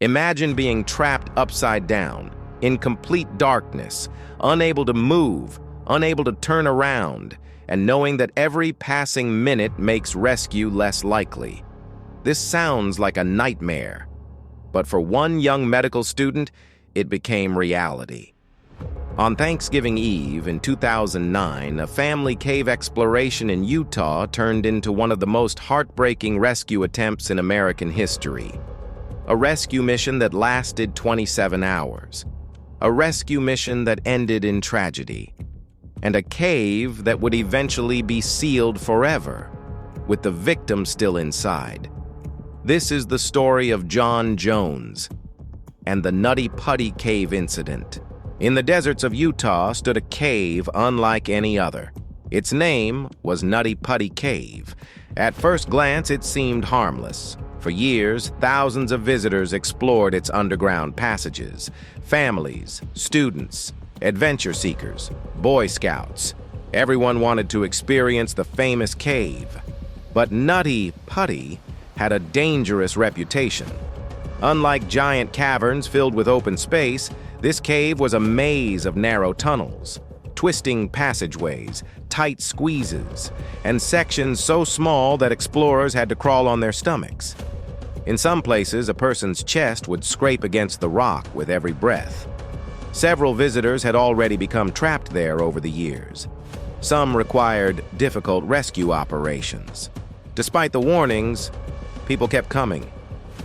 Imagine being trapped upside down, in complete darkness, unable to move, unable to turn around, and knowing that every passing minute makes rescue less likely. This sounds like a nightmare, but for one young medical student, it became reality. On Thanksgiving Eve in 2009, a family cave exploration in Utah turned into one of the most heartbreaking rescue attempts in American history. A rescue mission that lasted 27 hours. A rescue mission that ended in tragedy. And a cave that would eventually be sealed forever, with the victim still inside. This is the story of John Jones and the Nutty Putty Cave incident. In the deserts of Utah stood a cave unlike any other. Its name was Nutty Putty Cave. At first glance, it seemed harmless. For years, thousands of visitors explored its underground passages. Families, students, adventure seekers, Boy Scouts. Everyone wanted to experience the famous cave. But Nutty Putty had a dangerous reputation. Unlike giant caverns filled with open space, this cave was a maze of narrow tunnels, twisting passageways, tight squeezes, and sections so small that explorers had to crawl on their stomachs. In some places, a person's chest would scrape against the rock with every breath. Several visitors had already become trapped there over the years. Some required difficult rescue operations. Despite the warnings, people kept coming,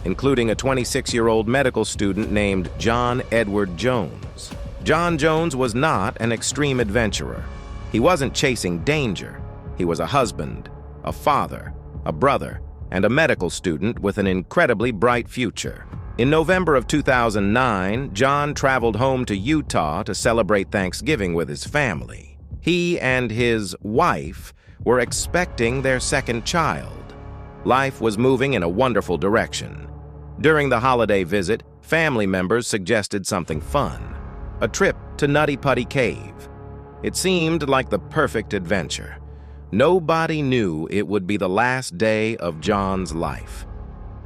including a 26-year-old medical student named John Edward Jones. John Jones was not an extreme adventurer. He wasn't chasing danger. He was a husband, a father, a brother, and a medical student with an incredibly bright future. In November of 2009, John traveled home to Utah to celebrate Thanksgiving with his family. He and his wife were expecting their second child. Life was moving in a wonderful direction. During the holiday visit, family members suggested something fun, a trip to Nutty Putty Cave. It seemed like the perfect adventure. Nobody knew it would be the last day of John's life.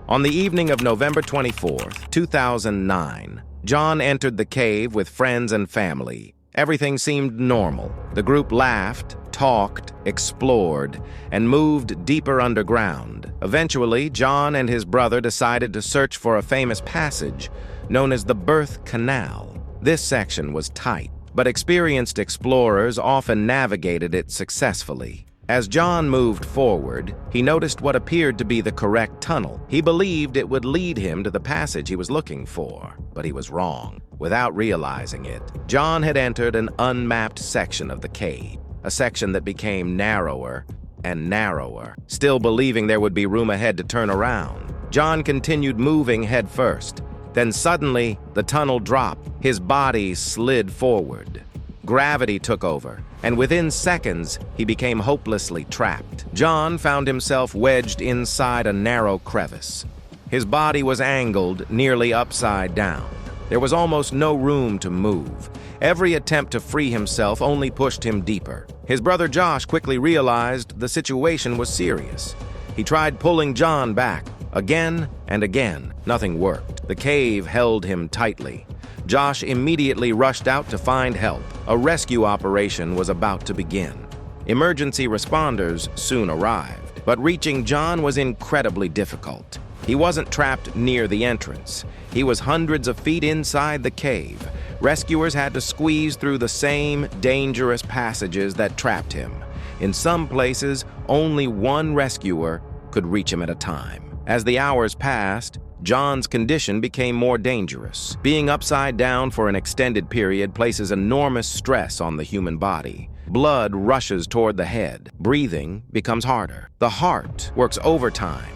On the evening of November 24th, 2009, John entered the cave with friends and family. Everything seemed normal. The group laughed, talked, explored, and moved deeper underground. Eventually, John and his brother decided to search for a famous passage known as the Birth Canal. This section was tight, but experienced explorers often navigated it successfully. As John moved forward, he noticed what appeared to be the correct tunnel. He believed it would lead him to the passage he was looking for, but he was wrong. Without realizing it, John had entered an unmapped section of the cave, a section that became narrower and narrower. Still believing there would be room ahead to turn around, John continued moving head first. Then suddenly, the tunnel dropped. His body slid forward. Gravity took over, and within seconds, he became hopelessly trapped. John found himself wedged inside a narrow crevice. His body was angled nearly upside down. There was almost no room to move. Every attempt to free himself only pushed him deeper. His brother Josh quickly realized the situation was serious. He tried pulling John back, again and again. Nothing worked. The cave held him tightly. Josh immediately rushed out to find help. A rescue operation was about to begin. Emergency responders soon arrived, but reaching John was incredibly difficult. He wasn't trapped near the entrance. He was hundreds of feet inside the cave. Rescuers had to squeeze through the same dangerous passages that trapped him. In some places, only one rescuer could reach him at a time. As the hours passed, John's condition became more dangerous. Being upside down for an extended period places enormous stress on the human body. Blood rushes toward the head. Breathing becomes harder. The heart works overtime.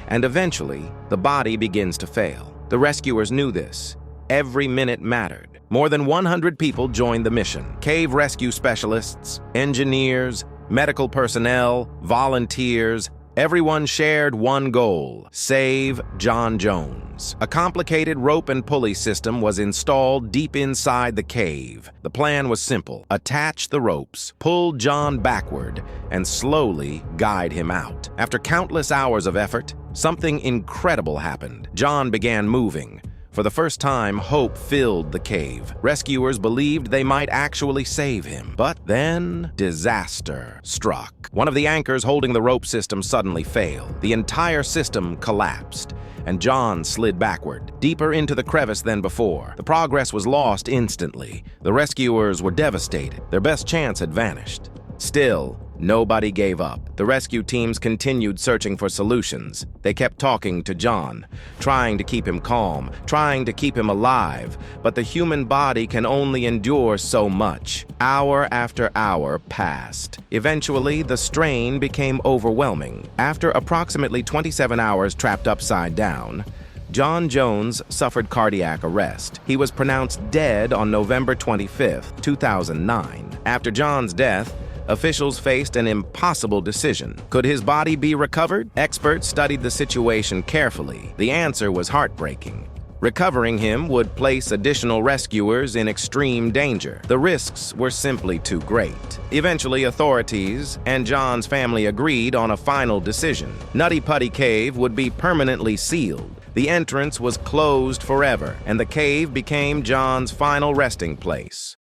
And eventually, the body begins to fail. The rescuers knew this. Every minute mattered. More than 100 people joined the mission. Cave rescue specialists, engineers, medical personnel, volunteers. Everyone shared one goal: save John Jones. A complicated rope and pulley system was installed deep inside the cave. The plan was simple: attach the ropes, pull John backward, and slowly guide him out. After countless hours of effort, something incredible happened. John began moving. For the first time, hope filled the cave. Rescuers believed they might actually save him. But then, disaster struck. One of the anchors holding the rope system suddenly failed. The entire system collapsed, and John slid backward, deeper into the crevice than before. The progress was lost instantly. The rescuers were devastated. Their best chance had vanished. Still, nobody gave up. The rescue teams continued searching for solutions. They kept talking to John, trying to keep him calm, trying to keep him alive. But the human body can only endure so much. Hour after hour passed. Eventually, the strain became overwhelming. After approximately 27 hours trapped upside down, John Jones suffered cardiac arrest. He was pronounced dead on November 25, 2009. After John's death, officials faced an impossible decision. Could his body be recovered? Experts studied the situation carefully. The answer was heartbreaking. Recovering him would place additional rescuers in extreme danger. The risks were simply too great. Eventually, authorities and John's family agreed on a final decision. Nutty Putty Cave would be permanently sealed. The entrance was closed forever, and the cave became John's final resting place.